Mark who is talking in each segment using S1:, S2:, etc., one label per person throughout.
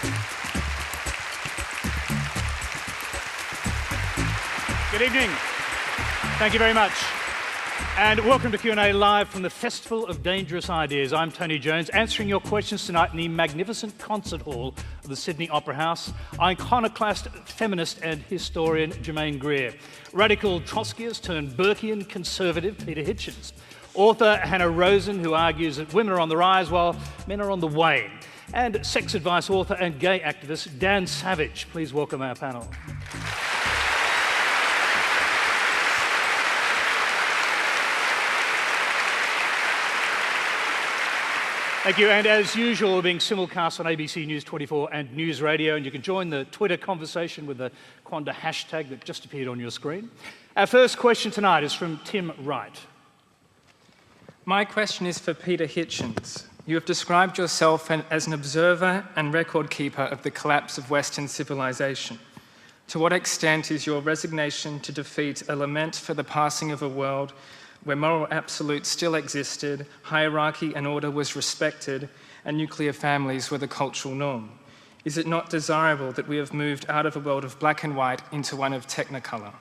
S1: Good evening. Thank you very much. And welcome to Q&A live from the Festival of Dangerous Ideas. I'm Tony Jones, answering your questions tonight in the magnificent concert hall of the Sydney Opera House. Iconoclast, feminist and historian Germaine Greer. Radical Trotskyist turned Burkean conservative Peter Hitchens. Author Hannah Rosen, who argues that women are on the rise while men are on the wane. And sex advice author and gay activist Dan Savage. Please welcome our panel. Thank you, and as usual, we're being simulcast on ABC News 24 and News Radio, and you can join the Twitter conversation with the Quanda hashtag that just appeared on your screen. Our first question tonight is from Tim Wright.
S2: My question is for Peter Hitchens. You have described yourself as an observer and record keeper of the collapse of Western civilization. To what extent is your resignation to defeat a lament for the passing of a world where moral absolutes still existed, hierarchy and order was respected, and nuclear families were the cultural norm? Is it not desirable that we have moved out of a world of black and white into one of technicolor?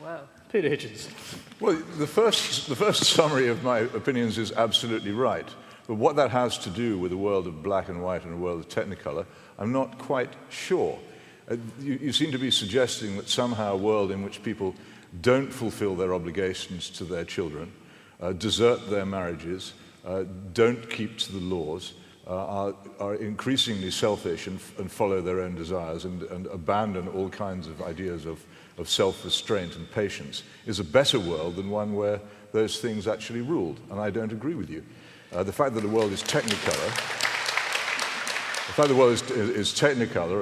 S1: Wow. Peter Hitchens.
S3: Well, the first summary of my opinions is absolutely right. But what that has to do with a world of black and white and a world of technicolor, I'm not quite sure. You seem to be suggesting that somehow a world in which people don't fulfill their obligations to their children, desert their marriages, don't keep to the laws, are increasingly selfish and follow their own desires and abandon all kinds of ideas of self-restraint and patience, is a better world than one where those things actually ruled. And I don't agree with you. The fact that the world is technicolor,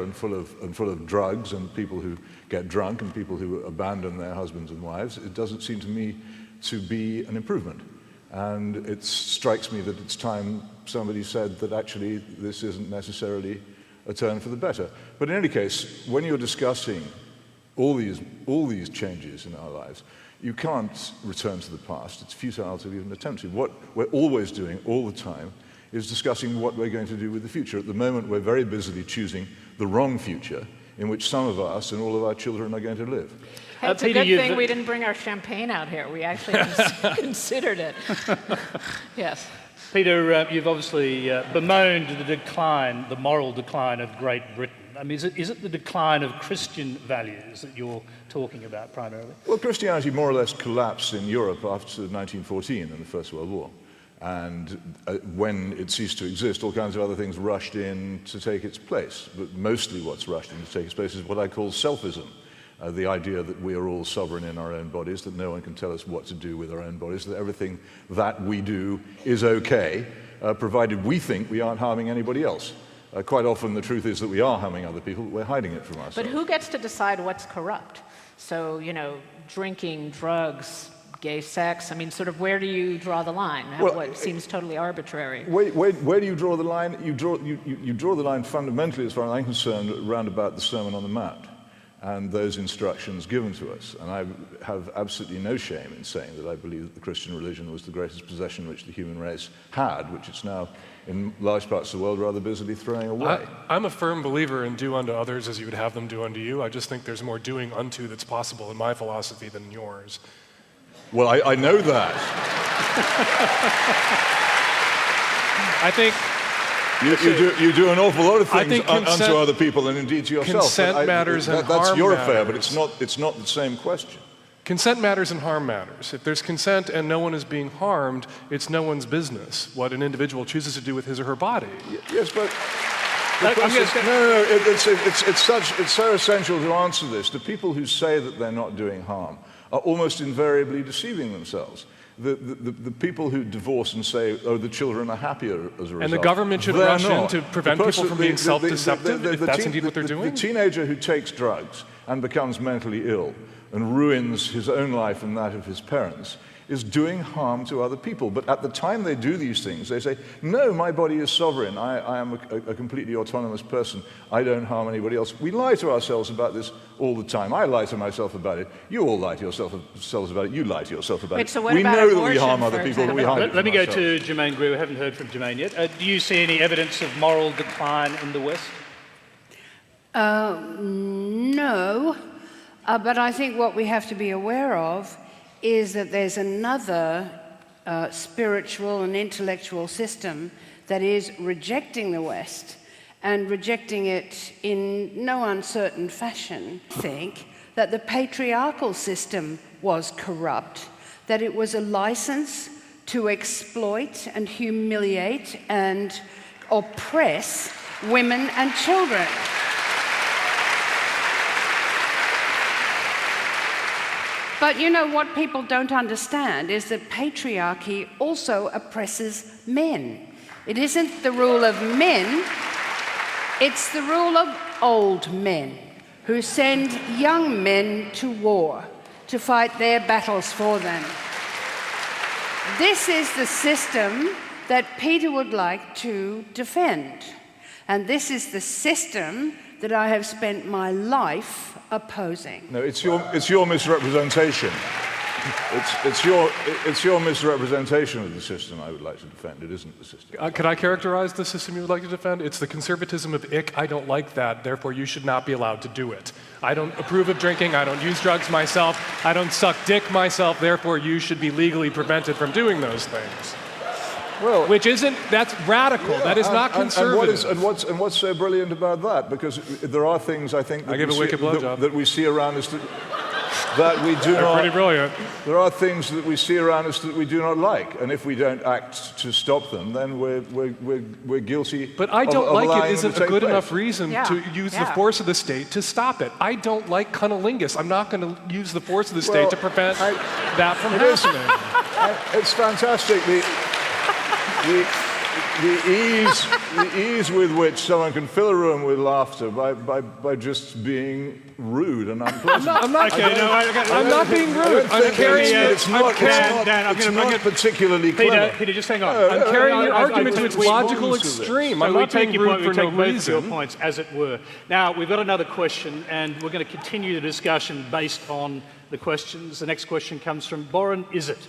S3: and full of drugs and people who get drunk and people who abandon their husbands and wives, it doesn't seem to me to be an improvement. And it strikes me that it's time somebody said that actually this isn't necessarily a turn for the better. But in any case, when you're discussing all these changes in our lives, you can't return to the past. It's futile to even attempt to. What we're always doing all the time is discussing what we're going to do with the future. At the moment, we're very busily choosing the wrong future in which some of us and all of our children are going to live.
S4: Hey, it's Peter, a good thing we didn't bring our champagne out here. We actually considered it. Yes.
S1: Peter, you've obviously bemoaned the decline, the moral decline of Great Britain. I mean, is it the decline of Christian values that you're talking about primarily?
S3: Well, Christianity more or less collapsed in Europe after 1914 and the First World War. And when it ceased to exist, all kinds of other things rushed in to take its place. But mostly what's rushed in to take its place is what I call selfism. The idea that we are all sovereign in our own bodies, that no one can tell us what to do with our own bodies, that everything that we do is okay, provided we think we aren't harming anybody else. Quite often the truth is that we are harming other people, but we're hiding it from ourselves.
S4: But who gets to decide what's corrupt? So, drinking, drugs, gay sex, I mean, sort of where do you draw the line? What seems totally arbitrary.
S3: Where do you draw the line? You draw the line fundamentally, as far as I'm concerned, around about the Sermon on the Mount and those instructions given to us. And I have absolutely no shame in saying that I believe that the Christian religion was the greatest possession which the human race had, which it's now, in large parts of the world, rather busily throwing away.
S5: I'm a firm believer in do unto others as you would have them do unto you. I just think there's more doing unto that's possible in my philosophy than in yours.
S3: Well, I know that.
S5: I think
S3: you do an awful lot of things unto other people and indeed to yourself.
S5: Consent matters and harm matters.
S3: That's your affair, but it's not the same question.
S5: Consent matters and harm matters. If there's consent and no one is being harmed, it's no one's business what an individual chooses to do with his or her body.
S3: Yes, but it's so essential to answer this. The people who say that they're not doing harm are almost invariably deceiving themselves. The people who divorce and say, oh, the children are happier as a result.
S5: And the government should rush in to prevent people from being self-deceptive, if that's indeed what they're doing?
S3: The teenager who takes drugs and becomes mentally ill and ruins his own life and that of his parents is doing harm to other people. But at the time they do these things, they say, no, my body is sovereign. I am a completely autonomous person. I don't harm anybody else. We lie to ourselves about this all the time. I lie to myself about it. You all lie to yourselves about it. You lie to yourself about it.
S4: So what
S3: we
S4: about
S3: know
S4: abortion,
S3: that we harm other people, but we hide it from
S1: Let me go
S3: ourselves.
S1: to Germaine Greer. We haven't heard from Germaine yet. Do you see any evidence of moral decline in the West?
S6: No, but I think what we have to be aware of is that there's another spiritual and intellectual system that is rejecting the West and rejecting it in no uncertain fashion. I think that the patriarchal system was corrupt, that it was a license to exploit and humiliate and oppress women and children. But you know, what people don't understand is that patriarchy also oppresses men. It isn't the rule of men, it's the rule of old men who send young men to war to fight their battles for them. This is the system that Peter would like to defend. And this is the system that I have spent my life opposing.
S3: No, it's your misrepresentation. It's your misrepresentation of the system I would like to defend. It isn't the system.
S5: Could I characterize the system you would like to defend? It's the conservatism of ick, I don't like that, therefore you should not be allowed to do it. I don't approve of drinking, I don't use drugs myself, I don't suck dick myself, therefore you should be legally prevented from doing those things.
S3: Well,
S5: that's radical, that is not conservative.
S3: And what's so brilliant about that? Because there are things, I think, that we see around us that we do not.
S5: Pretty brilliant.
S3: There are things that we see around us that we do not like, and if we don't act to stop them, then we're guilty.
S5: But I don't like it isn't a good
S3: place.
S5: enough reason to use the force of the state to stop it. I don't like cunnilingus. I'm not going to use the force of the state to prevent that from happening.
S3: It's fantastic. The ease with which someone can fill a room with laughter by just being rude and unpleasant.
S5: I'm not being rude. I'm carrying it.
S3: It's not particularly clever.
S1: Peter, just hang on.
S5: I'm carrying your argument to its logical extreme. I'm not being rude for no reason.
S1: Your points, as it were. Now, we've got another question, and we're going to continue the discussion based on the questions. The next question comes from Boren Izzet.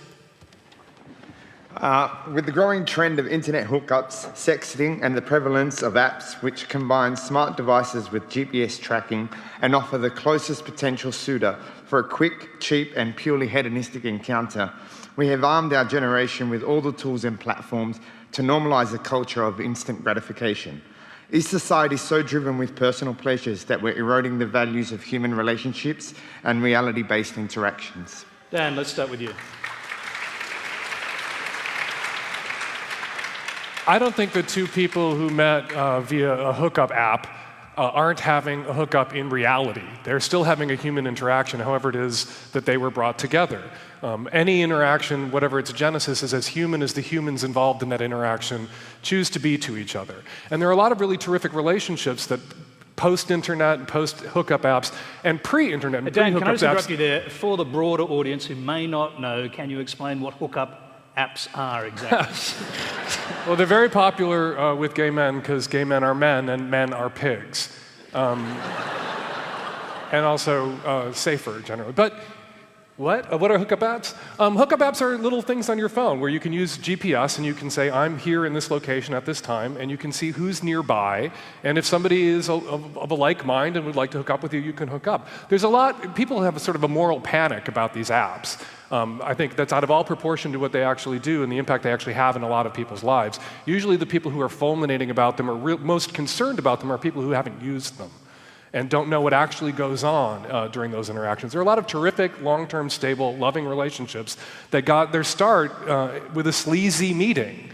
S7: With the growing trend of internet hookups, sexting, and the prevalence of apps which combine smart devices with GPS tracking and offer the closest potential suitor for a quick, cheap, and purely hedonistic encounter, we have armed our generation with all the tools and platforms to normalise a culture of instant gratification. Is society so driven with personal pleasures that we're eroding the values of human relationships and reality-based interactions?
S1: Dan, let's start with you.
S5: I don't think that two people who met via a hookup app aren't having a hookup in reality. They're still having a human interaction, however it is that they were brought together. Any interaction, whatever its genesis, is as human as the humans involved in that interaction choose to be to each other. And there are a lot of really terrific relationships that post-internet, post-hookup apps, and pre-internet and
S1: Dan,
S5: pre-hookup
S1: can I just
S5: apps.
S1: interrupt you there? For the broader audience who may not know, can you explain what hookup apps are exactly?
S5: Well, they're very popular with gay men because gay men are men and men are pigs. And also safer generally. But what are hookup apps? Hookup apps are little things on your phone where you can use GPS and you can say, I'm here in this location at this time, and you can see who's nearby. And if somebody is of a like mind and would like to hook up with you, you can hook up. There's a lot, people have a sort of a moral panic about these apps. I think that's out of all proportion to what they actually do and the impact they actually have in a lot of people's lives. Usually the people who are fulminating about them or most concerned about them are people who haven't used them and don't know what actually goes on during those interactions. There are a lot of terrific, long-term, stable, loving relationships that got their start with a sleazy meeting.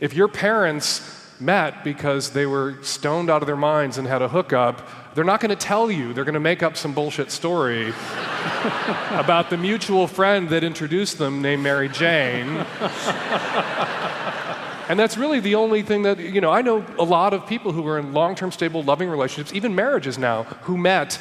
S5: If your parents met because they were stoned out of their minds and had a hookup, they're not going to tell you. They're going to make up some bullshit story about the mutual friend that introduced them named Mary Jane. And that's really the only thing that, I know a lot of people who are in long-term, stable, loving relationships, even marriages now, who met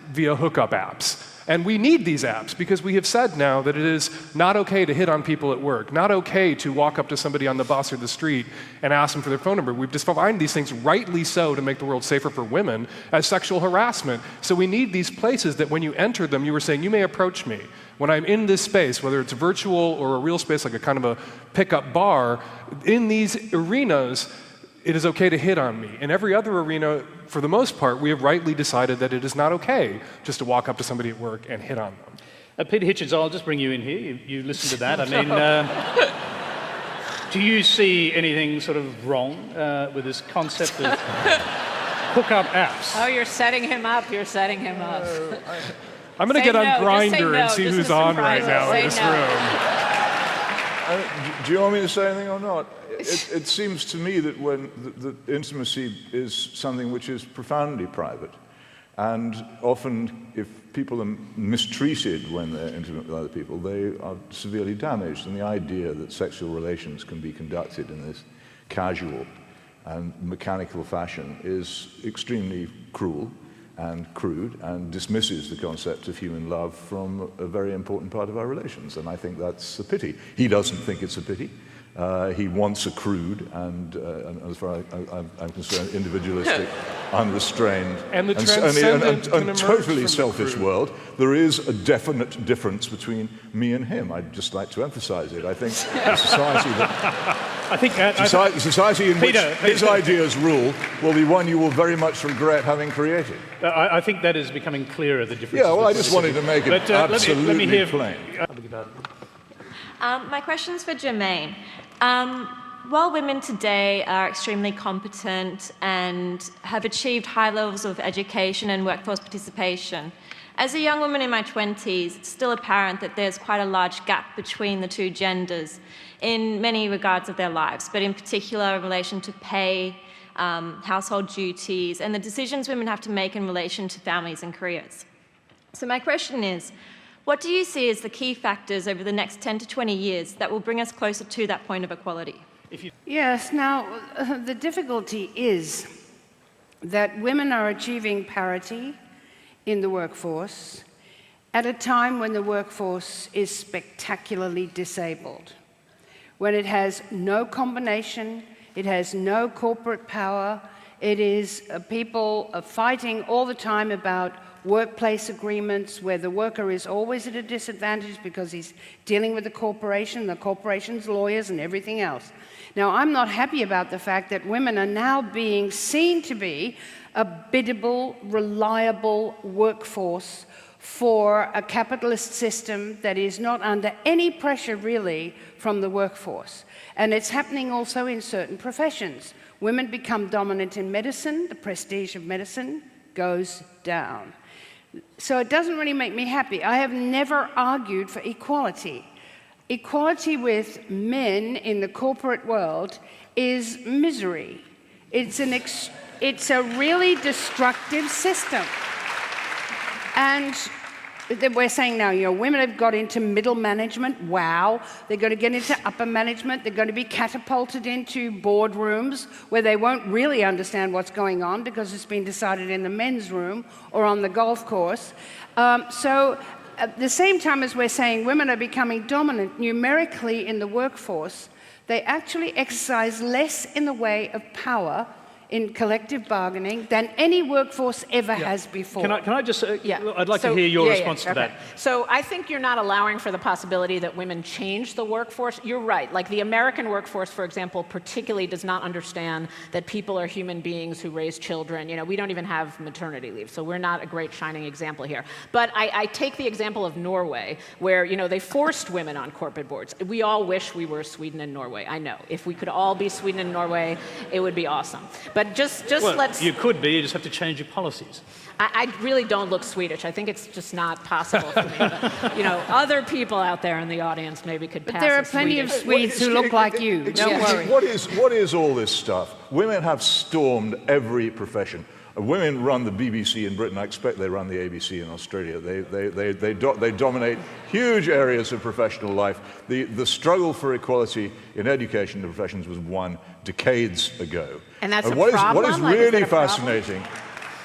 S5: via hookup apps. And we need these apps because we have said now that it is not okay to hit on people at work, not okay to walk up to somebody on the bus or the street and ask them for their phone number. We've defined these things, rightly so, to make the world safer for women, as sexual harassment. So we need these places that when you enter them, you were saying, you may approach me. When I'm in this space, whether it's virtual or a real space like a kind of a pickup bar, in these arenas, it is okay to hit on me. In every other arena, for the most part, we have rightly decided that it is not okay just to walk up to somebody at work and hit on them.
S1: Peter Hitchens, I'll just bring you in here. You listen to that. I mean, do you see anything sort of wrong with this concept of hookup apps?
S4: Oh, you're setting him up. You're setting him up.
S5: I'm going to get on Grindr and see
S4: just
S5: who's
S4: to
S5: on
S4: surprise
S5: right now
S4: us.
S5: in this
S4: Say no.
S5: room.
S3: Do you want me to say anything or not? It seems to me that when the intimacy is something which is profoundly private, and often if people are mistreated when they're intimate with other people, they are severely damaged. And the idea that sexual relations can be conducted in this casual and mechanical fashion is extremely cruel and crude and dismisses the concept of human love from a very important part of our relations. And I think that's a pity. He doesn't think it's a pity. He wants a crude and as far as I'm concerned, individualistic, unrestrained,
S5: And the transcendent can
S3: and
S5: emerge
S3: totally
S5: from the
S3: selfish
S5: crude.
S3: world. There is a definite difference between me and him. I'd just like to emphasize it. I think a society that society in which his ideas rule will be one you will very much regret having created.
S1: I think that is becoming clearer, the difference.
S3: Yeah, well, I just wanted to make it absolutely
S1: let me hear
S3: plain.
S8: My question's for Jermaine. While women today are extremely competent and have achieved high levels of education and workforce participation, as a young woman in my 20s, it's still apparent that there's quite a large gap between the two genders in many regards of their lives, but in particular in relation to pay, household duties, and the decisions women have to make in relation to families and careers. So my question is, what do you see as the key factors over the next 10 to 20 years that will bring us closer to that point of equality?
S6: Yes, now, the difficulty is that women are achieving parity in the workforce at a time when the workforce is spectacularly disabled, when it has no combination, it has no corporate power, it is people fighting all the time about workplace agreements where the worker is always at a disadvantage because he's dealing with the corporation's lawyers and everything else. Now, I'm not happy about the fact that women are now being seen to be a biddable, reliable workforce for a capitalist system that is not under any pressure, really, from the workforce. And it's happening also in certain professions. Women become dominant in medicine, the prestige of medicine goes down. So it doesn't really make me happy. I have never argued for equality. Equality with men in the corporate world is misery. It's a really destructive system. And we're saying now, women have got into middle management. Wow. They're going to get into upper management. They're going to be catapulted into boardrooms where they won't really understand what's going on because it's been decided in the men's room or on the golf course. So at the same time as we're saying women are becoming dominant numerically in the workforce, they actually exercise less in the way of power in collective bargaining than any workforce ever has before.
S1: Can I just, I'd like to hear your response to that.
S4: So I think you're not allowing for the possibility that women change the workforce. You're right. Like the American workforce, for example, particularly does not understand that people are human beings who raise children. We don't even have maternity leave, so we're not a great shining example here. But I take the example of Norway, where, they forced women on corporate boards. We all wish we were Sweden and Norway. I know. If we could all be Sweden and Norway, it would be awesome. But let's...
S1: You could be, you just have to change your policies.
S4: I really don't look Swedish. I think it's just not possible for me. But, other people out there in the audience maybe could pass.
S6: But there are plenty of Swedes who look like you. Don't worry.
S3: What is all this stuff? Women have stormed every profession. Women run the BBC in Britain. I expect they run the ABC in Australia. They dominate huge areas of professional life. The struggle for equality in education and professions was won decades ago.
S4: And that's
S3: What is really fascinating?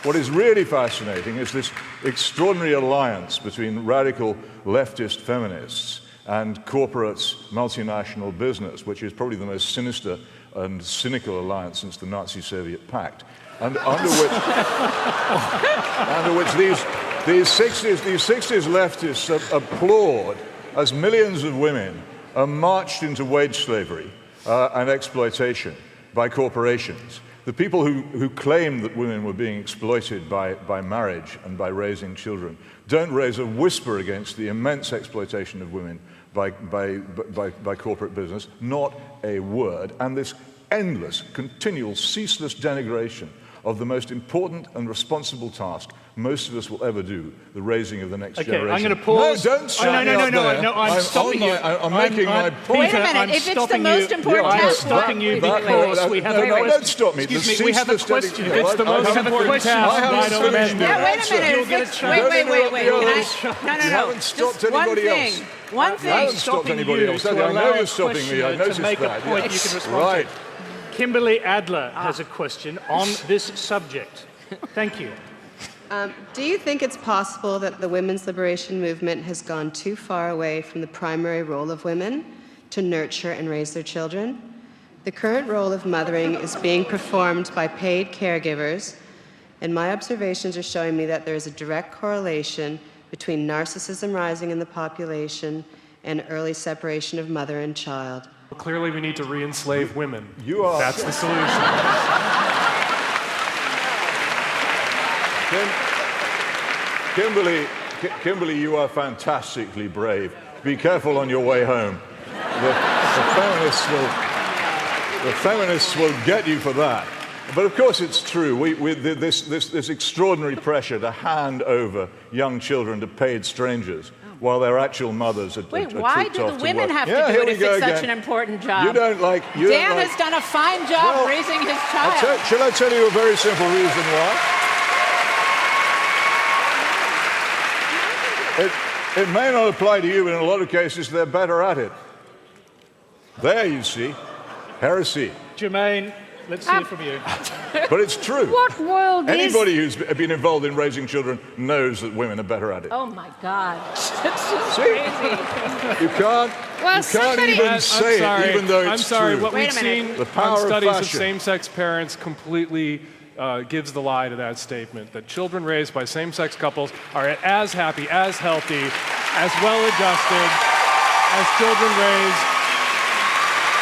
S3: What is really fascinating is this extraordinary alliance between radical leftist feminists and corporates, multinational business, which is probably the most sinister and cynical alliance since the Nazi-Soviet pact, and under which these 60s leftists applaud as millions of women are marched into wage slavery and exploitation by corporations. The people who claim that women were being exploited by marriage and by raising children don't raise a whisper against the immense exploitation of women by corporate business, not a word. And this endless, continual, ceaseless denigration of the most important and responsible task most of us will ever do, the raising of the next generation.
S1: I'm going to pause.
S3: No, don't stop me up there.
S1: No, I'm stopping you.
S3: I'm making my point.
S4: Wait a minute, if it's the most important task,
S1: I'm stopping you because we have a question.
S3: Don't stop me.
S1: Excuse me, we have a question.
S5: It's the most important task.
S3: I don't
S4: wait a minute.
S1: You'll get a chance.
S4: Wait. No.
S3: You haven't stopped
S4: Just
S3: anybody else.
S4: One thing.
S3: You haven't stopped anybody else. I know you're stopping me. I noticed that.
S1: To make a point you can respond
S3: right.
S1: to. Kimberly Adler has a question on this subject. Thank you.
S9: Do you think it's possible that the women's liberation movement has gone too far away from the primary role of women to nurture and raise their children? The current role of mothering is being performed by paid caregivers, and my observations are showing me that there is a direct correlation between narcissism rising in the population and early separation of mother and child.
S5: Clearly, we need to re-enslave women.
S3: That's
S5: the solution.
S3: Kimberly, you are fantastically brave. Be careful on your way home. The feminists will get you for that. But of course it's true. This extraordinary pressure to hand over young children to paid strangers while their actual mothers are
S4: Wait, why do the women have to do it if it's such an important job?
S3: Dan
S4: has done a fine job raising his child.
S3: Shall I tell you a very simple reason why? It may not apply to you, but in a lot of cases they're better at it. There, you see. Heresy.
S1: Jermaine, let's hear from you.
S3: But it's true.
S6: What world
S3: Anybody who's been involved in raising children knows that women are better at it.
S4: Oh my God. That's just crazy.
S3: You can't even say it, even though it's true.
S5: What we've seen
S3: the power
S5: on studies
S3: of
S5: of same-sex parents completely gives the lie to that statement, that children raised by same-sex couples are as happy, as healthy, as well-adjusted as children raised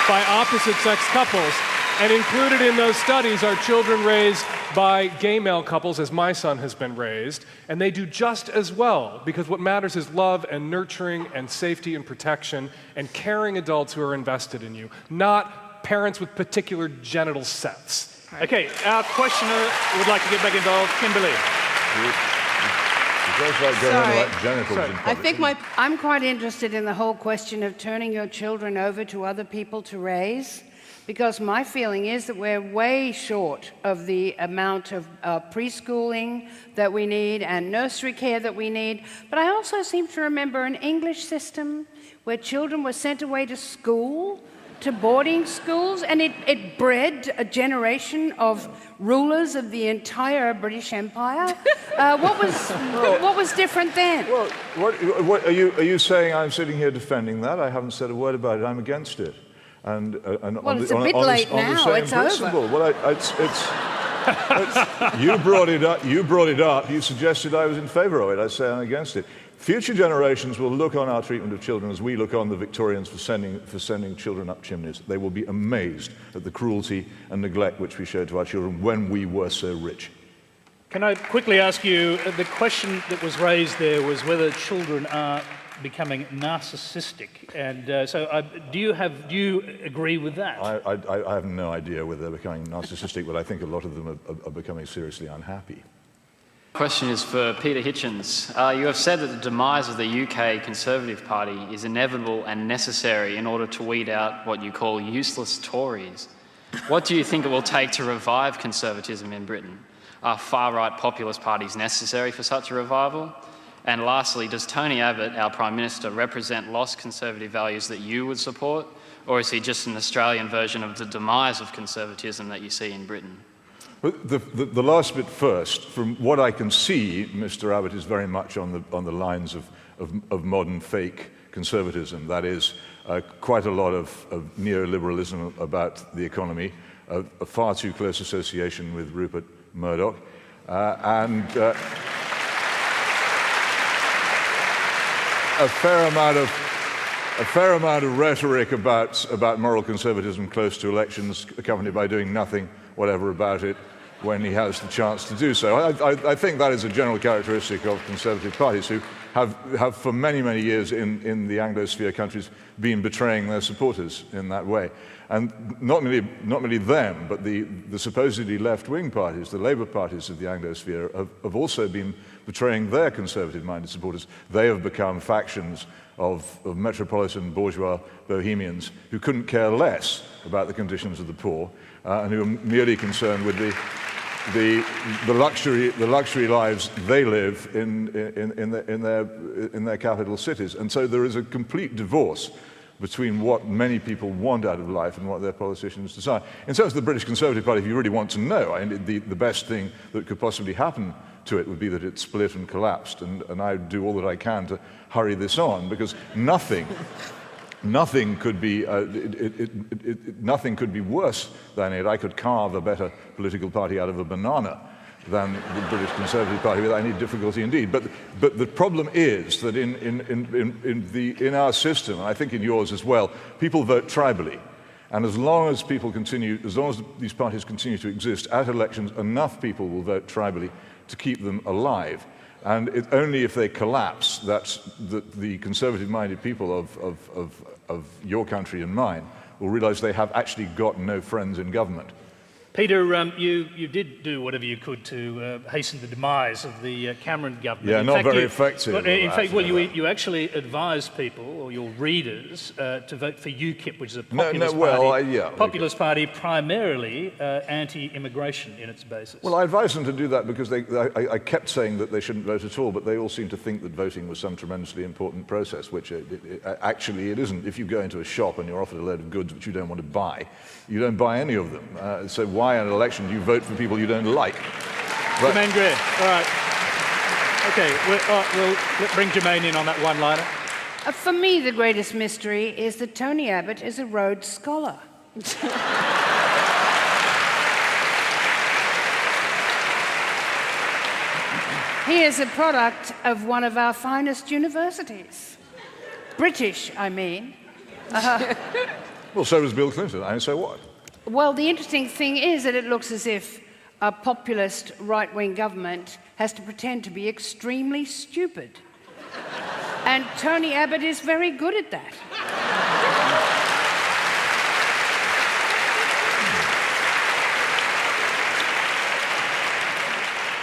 S5: by opposite-sex couples. And included in those studies are children raised by gay male couples, as my son has been raised, and they do just as well, because what matters is love and nurturing and safety and protection and caring adults who are invested in you, not parents with particular genital sets.
S1: Okay, our questioner would like to get back involved. Kimberly.
S6: I'm quite interested in the whole question of turning your children over to other people to raise, because my feeling is that we're way short of the amount of preschooling that we need and nursery care that we need. But I also seem to remember an English system where children were sent away to school, to boarding schools, and it bred a generation of rulers of the entire British Empire. What was different then?
S3: Well, what are you saying? I'm sitting here defending that? I haven't said a word about it. I'm against it. And
S6: it's a bit late now. It's over.
S3: Well, you brought it up. You suggested I was in favour of it. I say I'm against it. Future generations will look on our treatment of children as we look on the Victorians for sending children up chimneys. They will be amazed at the cruelty and neglect which we showed to our children when we were so rich.
S1: Can I quickly ask you, the question that was raised there was whether children are becoming narcissistic, and do you agree with that?
S3: I have no idea whether they're becoming narcissistic, but I think a lot of them are becoming seriously unhappy.
S10: The question is for Peter Hitchens. You have said that the demise of the UK Conservative Party is inevitable and necessary in order to weed out what you call useless Tories. What do you think it will take to revive conservatism in Britain? Are far-right populist parties necessary for such a revival? And lastly, does Tony Abbott, our Prime Minister, represent lost conservative values that you would support? Or is he just an Australian version of the demise of conservatism that you see in Britain?
S3: The last bit first. From what I can see, Mr. Abbott is very much on the lines of modern fake conservatism. That is, quite a lot of neoliberalism about the economy, a far too close association with Rupert Murdoch, and a fair amount of a fair amount of rhetoric about moral conservatism close to elections, accompanied by doing nothing whatever about it when he has the chance to do so. I think that is a general characteristic of conservative parties who have for many, many years in the Anglosphere countries been betraying their supporters in that way. And not merely them, but the supposedly left-wing parties, the Labour parties of the Anglosphere, have also been betraying their conservative-minded supporters. They have become factions of metropolitan bourgeois bohemians who couldn't care less about the conditions of the poor and who are merely concerned with the luxury lives they live in their capital cities. And so there is a complete divorce between what many people want out of life and what their politicians decide. In terms of the British Conservative Party, if you really want to know, I mean, the best thing that could possibly happen to it would be that it split and collapsed, and I do all that I can to hurry this on, because nothing could be nothing could be worse than it. I could carve a better political party out of a banana than the British Conservative Party without any difficulty indeed. But the problem is that in our system, and I think in yours as well, people vote tribally. And as long as these parties continue to exist at elections, enough people will vote tribally to keep them alive. And only if they collapse that the conservative-minded people of your country and mine will realize they have actually got no friends in government.
S1: Peter, you did do whatever you could to hasten the demise of the Cameron government.
S3: Yeah, not very effective.
S1: In fact, you actually advised people, or your readers, to vote for UKIP, which is a populist party primarily anti-immigration in its basis.
S3: Well, I advised them to do that because I kept saying that they shouldn't vote at all, but they all seem to think that voting was some tremendously important process, which actually it isn't. If you go into a shop and you're offered a load of goods which you don't want to buy, you don't buy any of them. So why in an election do you vote for people you don't like?
S1: Jermaine Greer. All right. Okay, we'll bring Jermaine in on that one-liner.
S6: For me, the greatest mystery is that Tony Abbott is a Rhodes Scholar. He is a product of one of our finest universities. British, I mean.
S3: Well, so was Bill Clinton, and so what?
S6: Well, the interesting thing is that it looks as if a populist right-wing government has to pretend to be extremely stupid. And Tony Abbott is very good at that.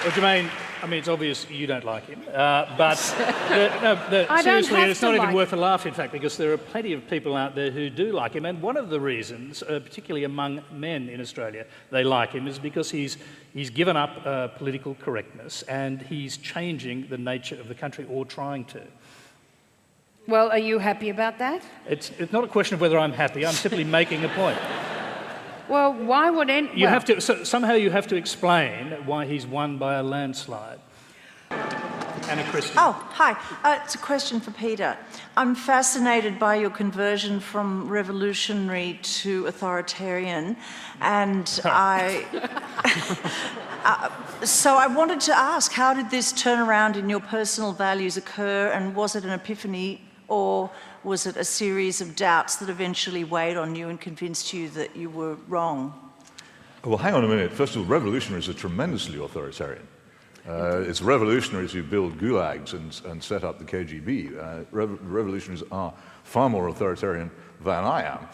S1: Well, Jermaine, I mean, it's obvious you don't like him, but seriously, it's not even worth a laugh, in fact, because there are plenty of people out there who do like him, and one of the reasons, particularly among men in Australia, they like him is because he's given up political correctness and he's changing the nature of the country, or trying to.
S6: Well, are you happy about that?
S1: It's not a question of whether I'm happy, I'm simply making a point.
S6: Well, why would
S1: somehow you have to explain why he's won by a landslide. Anna Christie.
S11: Oh, hi. It's a question for Peter. I'm fascinated by your conversion from revolutionary to authoritarian, and so I wanted to ask, how did this turnaround in your personal values occur, and was it an epiphany, or was it a series of doubts that eventually weighed on you and convinced you that you were wrong?
S3: Well, hang on a minute. First of all, revolutionaries are tremendously authoritarian. It's revolutionaries who build gulags and set up the KGB. Revolutionaries are far more authoritarian than I am.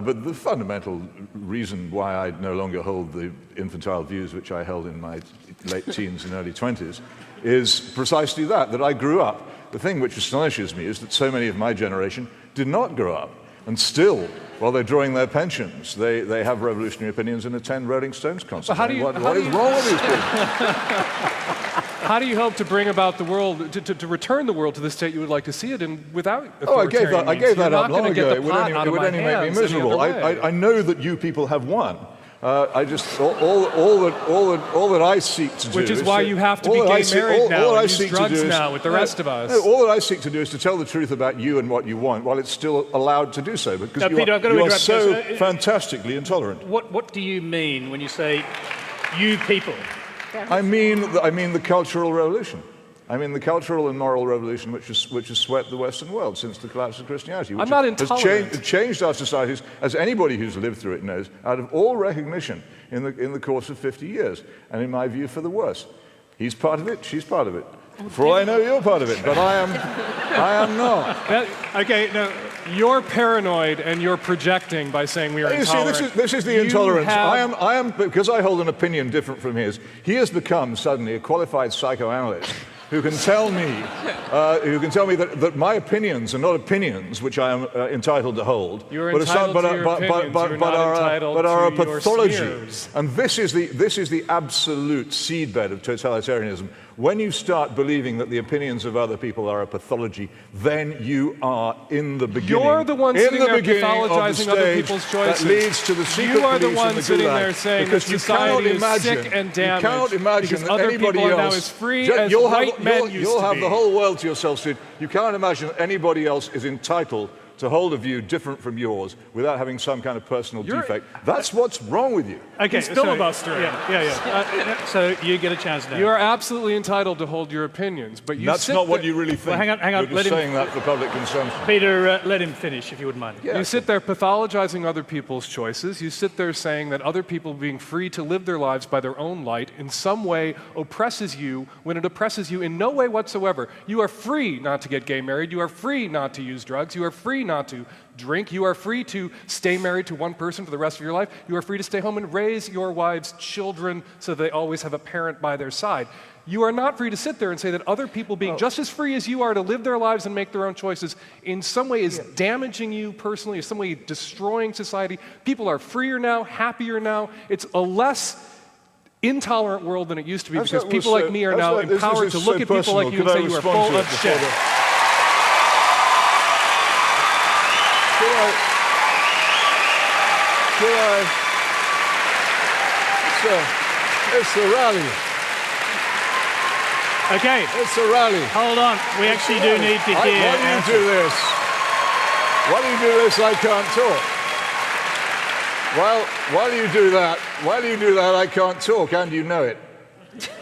S3: But the fundamental reason why I no longer hold the infantile views which I held in my late teens and early 20s is precisely that I grew up. The thing which astonishes me is that so many of my generation did not grow up, and still, while they're drawing their pensions, they have revolutionary opinions and attend Rolling Stones concerts.
S5: What is wrong with these people? How do you hope to bring about the world, to return the world to the state you would like to see it in without authoritarian
S3: I gave that up long ago.
S5: It would
S3: only make me miserable. I know that you people have won. I just all that I seek to do,
S5: which is why you have to be gay married now and use drugs now with the rest of us.
S3: All that I seek to do is to tell the truth about you and what you want, while it's still allowed to do so, because
S1: Peter,
S3: you are so fantastically intolerant.
S1: What do you mean when you say you people?
S3: I mean the Cultural Revolution. I mean, the cultural and moral revolution which has swept the Western world since the collapse of Christianity, which
S5: I'm not
S3: has
S5: intolerant.
S3: changed our societies, as anybody who's lived through it knows, out of all recognition in the course of 50 years, and in my view, for the worse. He's part of it, she's part of it. For all I know, you're part of it, but I am not.
S5: Okay, now, you're paranoid and you're projecting by saying we are intolerant.
S3: You see, this is the intolerance. I am, because I hold an opinion different from his, he has become suddenly a qualified psychoanalyst who can tell me that my opinions are not opinions which I am entitled to hold,
S5: You're entitled to your opinions. You're not entitled
S3: but are a
S5: to your
S3: pathology.
S5: smears.
S3: And this is the absolute seedbed of totalitarianism. When you start believing that the opinions of other people are a pathology, then you are in the beginning.
S5: You're the one sitting there pathologizing other people's choices.
S3: That leads to the secret
S5: You are the
S3: police
S5: one
S3: and the
S5: sitting
S3: gulag.
S5: there saying that
S3: Because you cannot
S5: society is
S3: imagine,
S5: sick and damaged
S3: you cannot imagine
S5: because
S3: that
S5: other
S3: anybody
S5: people are now
S3: else,
S5: as free
S3: Ju-
S5: as
S3: you'll
S5: white
S3: have,
S5: men
S3: you'll,
S5: used
S3: you'll
S5: to
S3: have
S5: be.
S3: the whole world to yourself, Sid. You cannot imagine that anybody else is entitled to hold a view different from yours without having some kind of personal defect. That's what's wrong with you.
S1: Okay,
S5: He's filibustering.
S1: Yeah. So you get a chance now.
S5: You are absolutely entitled to hold your opinions, but you
S3: That's
S5: sit
S3: not what
S5: there-
S3: you really think.
S1: Well, hang on,
S3: You're
S1: let
S3: just
S1: him-
S3: saying that for public consumption.
S1: Peter, let him finish, if you wouldn't mind.
S3: Yeah.
S5: You sit there pathologizing other people's choices. You sit there saying that other people being free to live their lives by their own light in some way oppresses you when it oppresses you in no way whatsoever. You are free not to get gay married. You are free not to use drugs. You are free not to drink. You are free to stay married to one person for the rest of your life. You are free to stay home and raise your wife's children so they always have a parent by their side. You are not free to sit there and say that other people being just as free as you are to live their lives and make their own choices in some way is damaging you personally, in some way destroying society. People are freer now, happier now. It's a less intolerant world than it used to be because people like me are now empowered to look at people like you and say you are full of shit.
S3: It's a rally.
S1: Okay.
S3: It's a rally.
S1: Hold on. We actually do need to hear.
S3: Why do you do this? Why do you do this? I can't talk. While you do that, I can't talk, and you know it.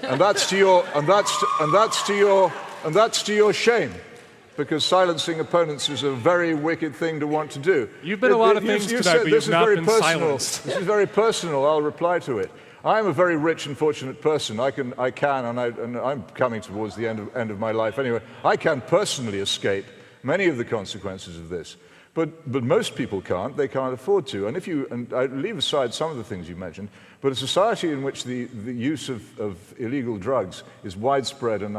S3: And that's to your shame. Because silencing opponents is a very wicked thing to want to do.
S5: You've been a lot of things tonight, but you've not been silenced.
S3: This is very personal. I'll reply to it. I am a very rich and fortunate person. And I'm coming towards the end of my life anyway. I can personally escape many of the consequences of this. But most people can't. They can't afford to. And I leave aside some of the things you mentioned, but a society in which the use of illegal drugs is widespread and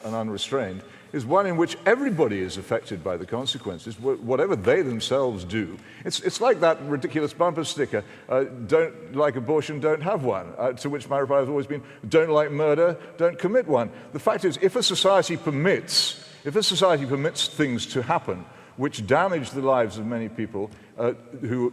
S3: unrestrained is one in which everybody is affected by the consequences, whatever they themselves do. It's like that ridiculous bumper sticker, don't like abortion, don't have one, to which my reply has always been, don't like murder, don't commit one. The fact is, if a society permits things to happen which damage the lives of many people who,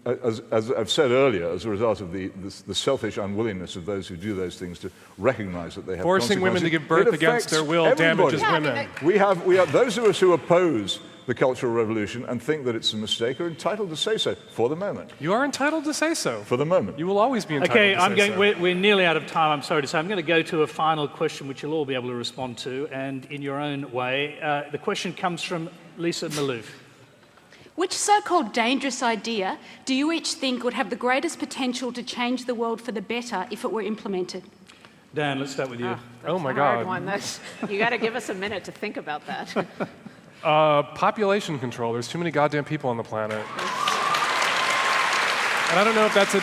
S3: as I've said earlier, as a result of the selfish unwillingness of those who do those things to recognize that they have
S5: Forcing women to give birth against their will damages women.
S3: We have those of us who oppose the Cultural Revolution and think that it's a mistake are entitled to say so for the moment.
S5: You are entitled to say so.
S3: For the moment.
S5: You will always be entitled
S1: Okay,
S5: to say so.
S1: we're nearly out of time, I'm sorry to say. I'm going to go to a final question which you'll all be able to respond to, and in your own way. The question comes from Lisa Malouf.
S12: Which so-called dangerous idea do you each think would have the greatest potential to change the world for the better if it were implemented?
S1: Dan, let's start with you.
S5: Oh my
S4: Hard
S5: God.
S4: one. You got to give us a minute to think about that.
S5: Population control. There's too many goddamn people on the planet. And I don't know if that's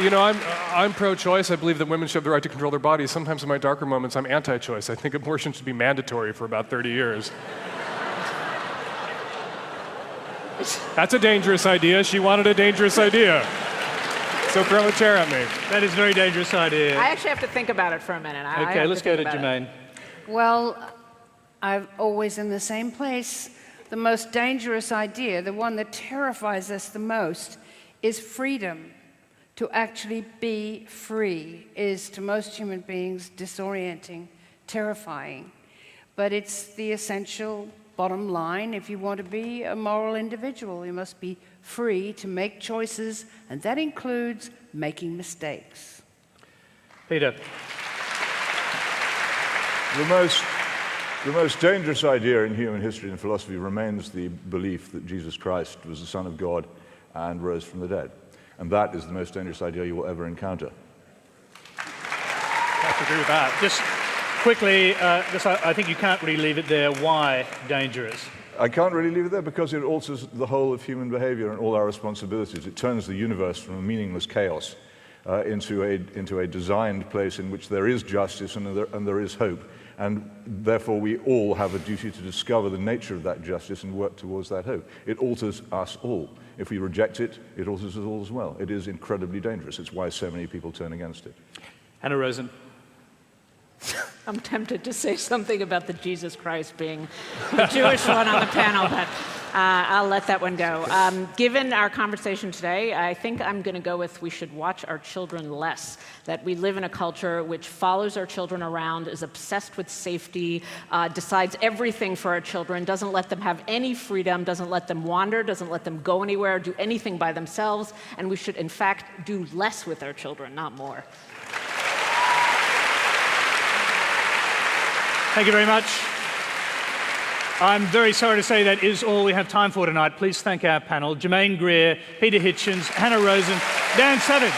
S5: You know, I'm pro-choice. I believe that women should have the right to control their bodies. Sometimes in my darker moments, I'm anti-choice. I think abortion should be mandatory for about 30 years. That's a dangerous idea. She wanted a dangerous idea. So throw a chair at me.
S1: That is a very dangerous idea.
S4: I actually have to think about it for a minute.
S1: Okay, let's go to Jermaine.
S6: Well, I'm always in the same place. The most dangerous idea, the one that terrifies us the most, is freedom. To actually be free is, to most human beings, disorienting, terrifying. But it's the essential bottom line. If you want to be a moral individual, you must be free to make choices, and that includes making mistakes.
S1: Peter.
S3: The most dangerous idea in human history and philosophy remains the belief that Jesus Christ was the Son of God and rose from the dead. And that is the most dangerous idea you will ever encounter.
S1: I have to agree with that. Just quickly, I think you can't really leave it there. Why dangerous?
S3: I can't really leave it there because it alters the whole of human behavior and all our responsibilities. It turns the universe from a meaningless chaos into a designed place in which there is justice and there is hope. And therefore, we all have a duty to discover the nature of that justice and work towards that hope. It alters us all. If we reject it, it alters us all as well. It is incredibly dangerous. It's why so many people turn against it.
S1: Hannah Rosen.
S4: I'm tempted to say something about the Jesus Christ being the Jewish one on the panel, but I'll let that one go. Given our conversation today, I think I'm going to go with we should watch our children less. That we live in a culture which follows our children around, is obsessed with safety, decides everything for our children, doesn't let them have any freedom, doesn't let them wander, doesn't let them go anywhere, do anything by themselves, and we should, in fact, do less with our children, not more.
S1: Thank you very much. I'm very sorry to say that is all we have time for tonight. Please thank our panel, Germaine Greer, Peter Hitchens, Hannah Rosen, Dan Savage.